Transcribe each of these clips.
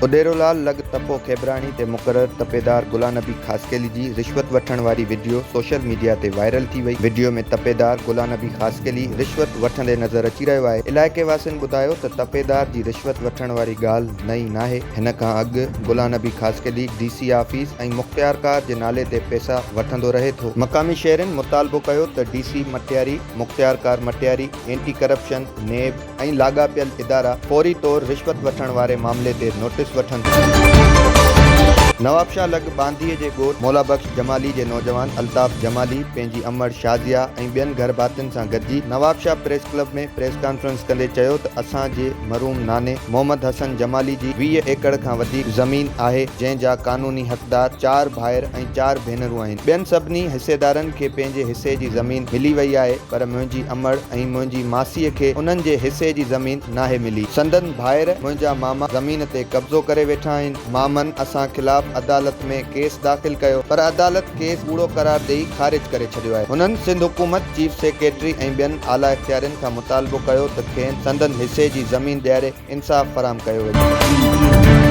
उडेरोलाल लॻ तपो खेबराणी ते मुक़रर तपेदार गुलाम नबी ख़ासकेली जी रिश्वत वठण वारी वीडियो सोशल मीडिया ते वायरल थी वई। वीडियो में तपेदार गुलाम नबी ख़ासकेली रिश्वत वठंदे नज़र अची रहियो आहे। इलाइक़े वासियुनि ॿुधायो त तपेदार जी रिश्वत वठण वारी ॻाल्हि नई नाहे। हिन खां अॻु गुलाम नबी ख़ासकेली DC ऑफिस ऐं मुख़्तियारकार जे नाले ते पैसा वठंदो रहे थो। मक़ामी शहरनि मुतालबो कयो त DC मटियारी, मुख़्तियारकार मटियारी, एंटी करप्शन, नेब ऐं लाॻापियल इदारा फौरी तौर रिश्वत वठण वारे मामले ते नोटिस वठनि। नवाबशाह लॻ बांधीअ जे ॻोठ मौलाबख्श जमाली जे नौजवान अल्ताफ़ जमाली पंहिंजी अमड़ शाज़िया ऐं ॿियनि घर भातियुनि सां गॾिजी नवाबशाह प्रेस क्लब में प्रेस कॉन्फ्रेंस कंदे चयो त असांजे मरूम नाने मोहम्मद हसन जमाली जी 20 एकड़ खां वधीक ज़मीन आहे, जंहिं जा क़ानूनी हक़दार 4 भाइर ऐं 4 भेनरूं आहिनि। ॿियनि सभिनी हिसेदारनि खे पंहिंजे हिसे जी ज़मीन मिली वई आहे, पर मुंहिंजी अमड़ ऐं मुंहिंजी मासीअ खे उन्हनि जे हिसे जी ज़मीन नाहे मिली। संदन भाइर मुंहिंजा मामा ज़मीन ते कब्ज़ो करे वेठा आहिनि। मामनि असां ख़िलाफ़ अदालत में केस दाख़िल कयो, पर अदालत केस कूड़ो करार ॾेई ख़ारिज करे छॾियो आहे। हुननि सिंध हुकूमत, चीफ सेक्रेटरी ऐं ॿियनि आला इख्तियारनि खां मुतालबो कयो त खेनि संदन हिसे जी ज़मीन ॾियारे इंसाफ़ फराहम कयो वञे।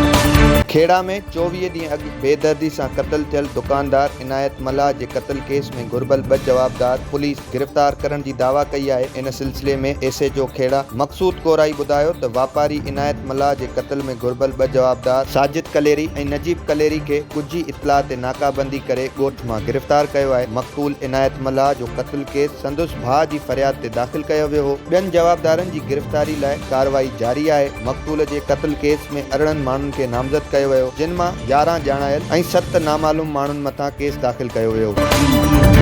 खेड़ा में 24 ॾींहं अॻु बेदर्दी सां क़त्ल थियल दुकानदार इनायत मल्लाह जे क़त्ल केस में घुर्बल 2 जवाबदार पुलिस गिरफ़्तार करण जी दावा कई आहे। इन सिलसिले में SHO खेड़ा मक़सूद कोराई ॿुधायो त वापारी इनायत मल्लाह जे क़त्ल में घुर्बल 2 जवाबदार साजिद कलेरी ऐं नजीब कलेरी खे कुझी इतला ते नाकाबंदी करे ॻोठ मां गिरफ़्तार कयो आहे। मक़तूल इनायत मल्लाह जो क़त्ल केस संदुसि भाउ जी फ़रियाद ते दाख़िल कयो वियो हो। ॿियनि जवाबदारनि जी गिरफ़्तारी लाइ कार्रवाई जारी आहे। मक़तूल जे क़त्ल केस में 18 माण्हुनि खे नामज़द कयो वियो, जिन मां 11 ॼाणायल ऐं 7 नामालूम माण्हुनि मथां केस दाख़िल कयो वियो।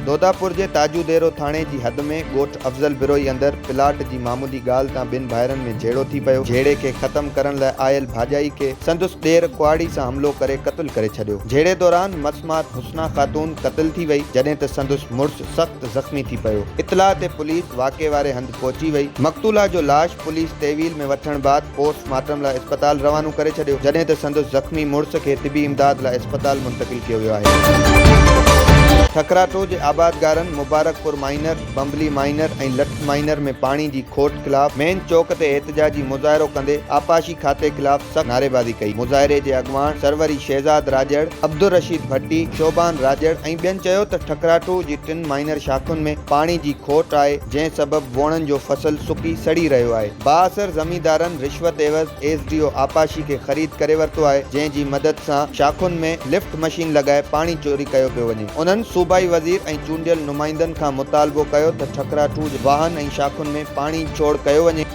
दोदापुर जे ताजूदेरो थाणे जी हद में ॻोठ अफ़ज़ल बिरोई अंदरि प्लाट जी मामूली ॻाल्हि तां 2 भाइरनि में झेड़ो थी पियो। झेड़े खे ख़तम करण लाइ आयल भाॼाई खे संदुसि ॾेर कुआड़ी सां हमलो करे क़त्ल करे छॾियो। झेड़े दौरान मसमात हुस्ना ख़ातून क़त्ल थी वई, जॾहिं त संदुसि मुड़ुस सख़्त ज़ख़्मी थी पियो। इतला ते पुलिस वाक़े वारे हंधि पहुची वई। मक़तूला जो लाश पुलिस तहवील में वठण बाद पोस्टमार्टम लाइ अस्पताल रवानो करे छॾियो, जॾहिं त संदुसि ज़ख़्मी मुड़ुस खे तिबी इमदाद लाइ अस्पताल मुंतक़िल कयो वियो आहे। ठकराटो जे आबादगारनि मुबारकपुर माइनर, बम्बली माइनर ऐं लठ माइनर में पाणी जी खोट ख़िलाफ़ मेन चौक ते एहतजाजी मुज़ाहिरो कंदे आपाशी खाते ख़िलाफ़ सख़्त नारेबाज़ी कई। मुज़ाहिरे जे अॻवान सरवरी शहज़ाद राजड़, अब्दुल रशीद भट्टी, शोबान राजड़ ऐं ॿियनि चयो त ठकराटो जी 3 माइनर शाखुनि में पाणी जी खोट आहे, जंहिं सबबि वणनि जो फसल सुकी सड़ी रहियो आहे। बाअसर ज़मींदारनि रिश्वत एवज़ SDO आपाशी खे ख़रीद करे वरितो आहे, जंहिं जी मदद सां शाखुनि में लिफ्ट मशीन लॻाए पाणी चोरी कयो पियो वञे। उन्हनि सूबाई वज़ीर ऐं चूंडियल नुमाइंदनि खां मुतालबो कयो त ठकराटू जे वाहन ऐं शाखुनि में पाणी छोड़ कयो वञे।